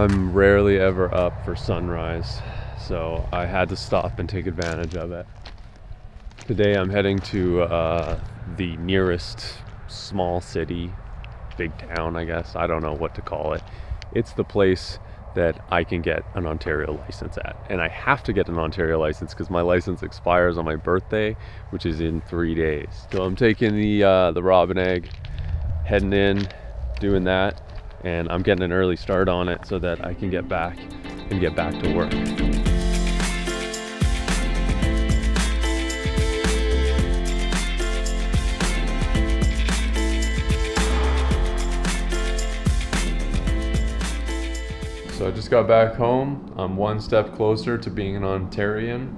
I'm rarely ever up for sunrise, so I had to stop and take advantage of it. Today I'm heading to the nearest small city, big town, I guess. I don't know what to call it. It's the place that I can get an Ontario license at. And I have to get an Ontario license because my license expires on my birthday, which is in 3 days. So I'm taking the Robin Egg, heading in, doing that, and I'm getting an early start on it so that I can get back to work. So I just got back home. I'm one step closer to being an Ontarian.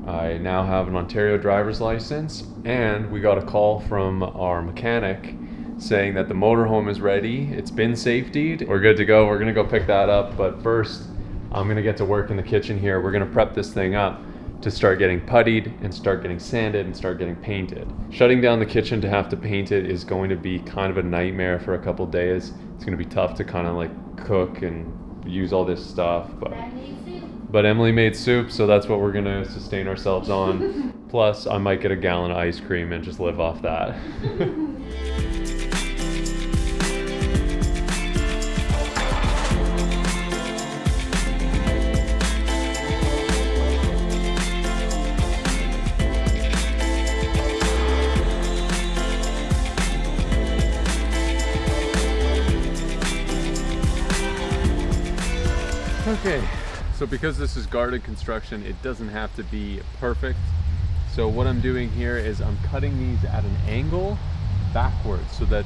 I now have an Ontario driver's license, and we got a call from our mechanic saying that the motorhome is ready. It's been safetied. We're good to go. We're gonna go pick that up, but first I'm gonna get to work in the kitchen here. We're gonna prep this thing up to start getting puttied and start getting sanded and start getting painted. Shutting down the kitchen to have to paint it is going to be kind of a nightmare for a couple days. It's gonna be tough to kind of like cook and use all this stuff, but Emily made soup, so that's what we're gonna sustain ourselves on. Plus I might get a gallon of ice cream and just live off that. Okay, so because this is guarded construction, it doesn't have to be perfect. So what I'm doing here is I'm cutting these at an angle backwards so that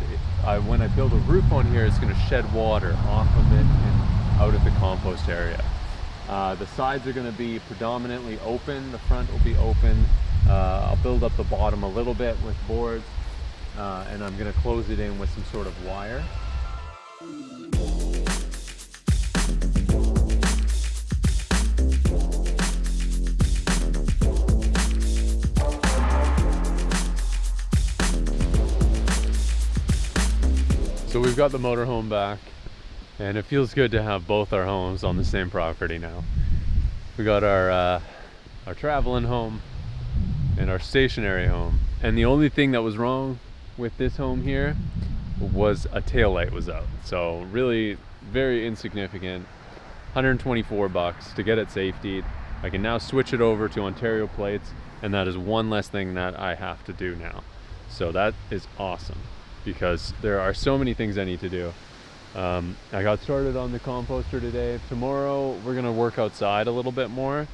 when I build a roof on here, it's going to shed water off of it and out of the compost area. The sides are going to be predominantly open, the front will be open. I'll build up the bottom a little bit with boards, and I'm going to close it in with some sort of wire. So we've got the motorhome back, and it feels good to have both our homes on the same property now. We got our traveling home and our stationary home. And the only thing that was wrong with this home here was a tail light was out. So really very insignificant, 124 bucks to get it safetied. I can now switch it over to Ontario plates, and that is one less thing that I have to do now. So that is awesome, because there are so many things I need to do. I got started on the composter today. Tomorrow we're gonna work outside a little bit more,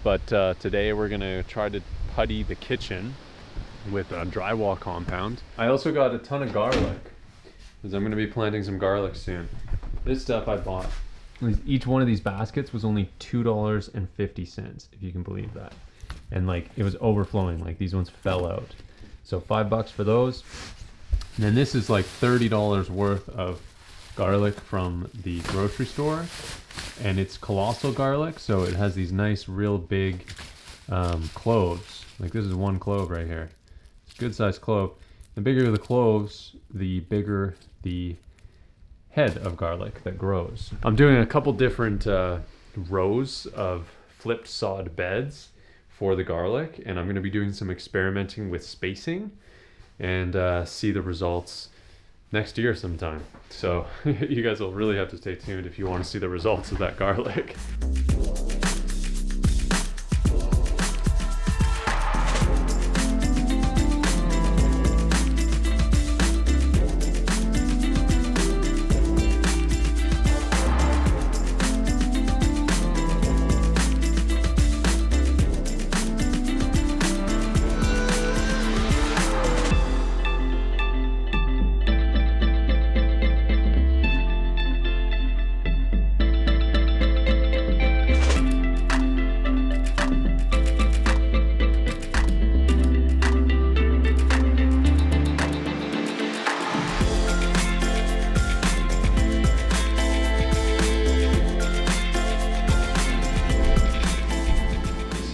but today we're gonna try to putty the kitchen with a drywall compound. I also got a ton of garlic, because I'm gonna be planting some garlic soon. This stuff I bought, each one of these baskets was only $2.50, if you can believe that. And like, it was overflowing, like these ones fell out. So $5 for those. And then this is like $30 worth of garlic from the grocery store, and it's colossal garlic, so it has these nice real big cloves. Like this is one clove right here. It's a good sized clove. The bigger the cloves, the bigger the head of garlic that grows. I'm doing a couple different rows of flipped sod beds for the garlic, and I'm going to be doing some experimenting with spacing and see the results next year sometime. So you guys will really have to stay tuned if you want to see the results of that garlic.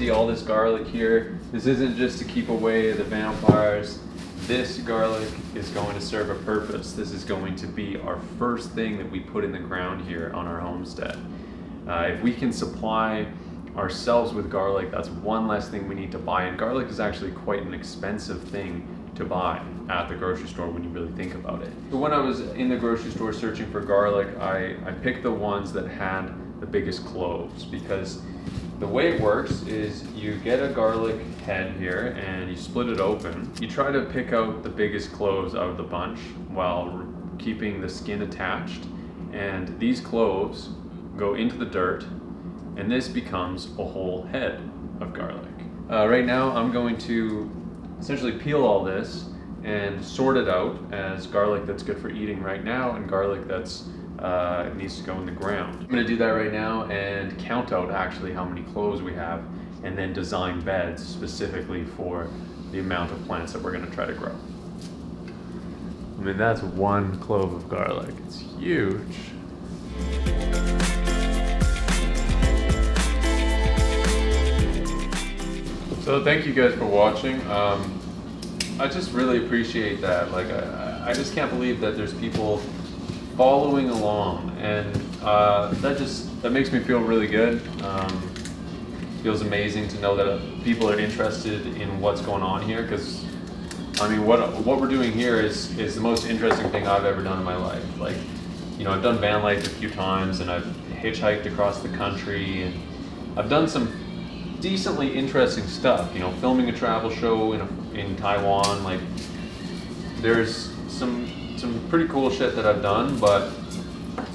See all this garlic here. This isn't just to keep away the vampires. this garlic is going to serve a purpose. This is going to be our first thing that we put in the ground here on our homestead. If we can supply ourselves with garlic, that's one less thing we need to buy. And garlic is actually quite an expensive thing to buy at the grocery store when you really think about it. So when I was in the grocery store searching for garlic, I picked the ones that had the biggest cloves, because the way it works is you get a garlic head here and you split it open. You try to pick out the biggest cloves out of the bunch while keeping the skin attached, and these cloves go into the dirt, and this becomes a whole head of garlic. Right now I'm going to essentially peel all this and sort it out as garlic that's good for eating right now and garlic that's needs to go in the ground. I'm going to do that right now and count out actually how many cloves we have, and then design beds specifically for the amount of plants that we're going to try to grow. I mean, that's 1 clove of garlic. It's huge. So thank you guys for watching. I just really appreciate that. Like, I just can't believe that there's people following along, and that makes me feel really good. Feels amazing to know that people are interested in what's going on here, because I mean, what we're doing here is the most interesting thing I've ever done in my life. Like, you know, I've done van life a few times, and I've hitchhiked across the country, and I've done some decently interesting stuff. You know, filming a travel show in Taiwan. Like, there's some pretty cool shit that I've done, but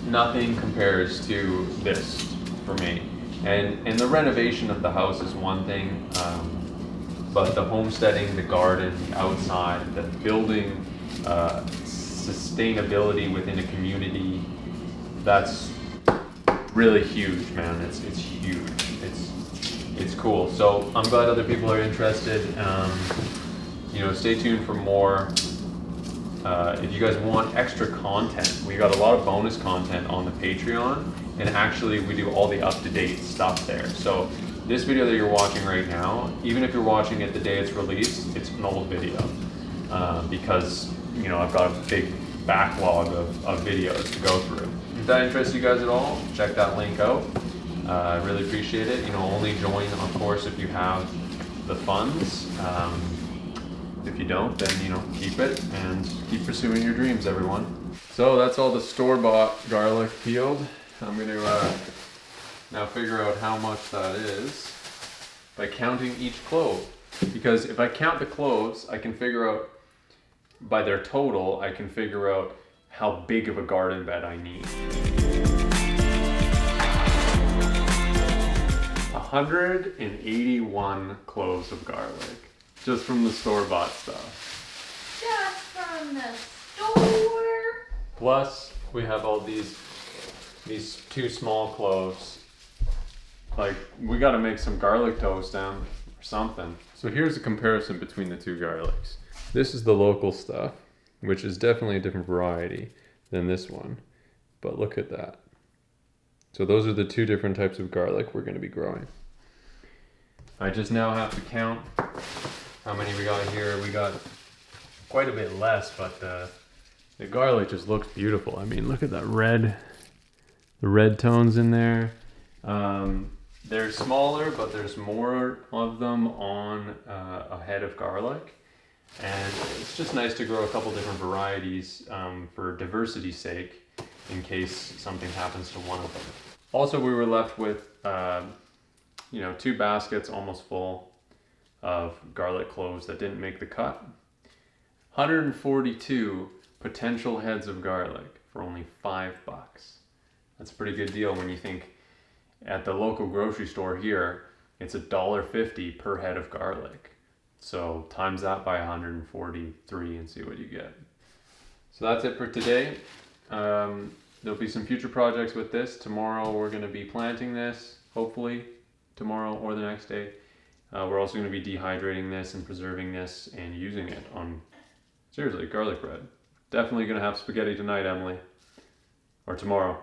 nothing compares to this for me. And the renovation of the house is one thing, but the homesteading, the garden, the outside, the building, sustainability within a community, that's really huge, man. It's huge. It's cool. So I'm glad other people are interested. You know, stay tuned for more. If you guys want extra content, we got a lot of bonus content on the Patreon, and actually we do all the up-to-date stuff there. So this video that you're watching right now, even if you're watching it the day it's released, it's an old video, because, you know, I've got a big backlog of videos to go through. If that interests you guys at all, check that link out. I really appreciate it. You know, only join, of course, if you have the funds. If you don't, then, you know, keep it and keep pursuing your dreams, everyone. So that's all the store-bought garlic peeled. I'm going to now figure out how much that is by counting each clove. Because if I count the cloves, I can figure out, by their total, I can figure out how big of a garden bed I need. 181 cloves of garlic. Just from the store-bought stuff. Just from the store. Plus, we have all these 2 small cloves. Like, we gotta make some garlic toast down or something. So here's a comparison between the 2 garlics. This is the local stuff, which is definitely a different variety than this one. But look at that. So those are the 2 different types of garlic we're gonna be growing. I just now have to count how many we got here. We got quite a bit less, but the garlic just looks beautiful. I mean, look at that red, the red tones in there. They're smaller, but there's more of them on a head of garlic. And it's just nice to grow a couple different varieties for diversity's sake, in case something happens to one of them. Also, we were left with, you know, 2 baskets almost full of garlic cloves that didn't make the cut. 142 potential heads of garlic for only $5. That's a pretty good deal when you think at the local grocery store here, it's $1.50 per head of garlic. So times that by 143 and see what you get. So that's it for today. There'll be some future projects with this. Tomorrow we're going to be planting this, hopefully tomorrow or the next day. We're also going to be dehydrating this and preserving this and using it on, seriously, garlic bread. Definitely going to have spaghetti tonight, Emily. Or tomorrow.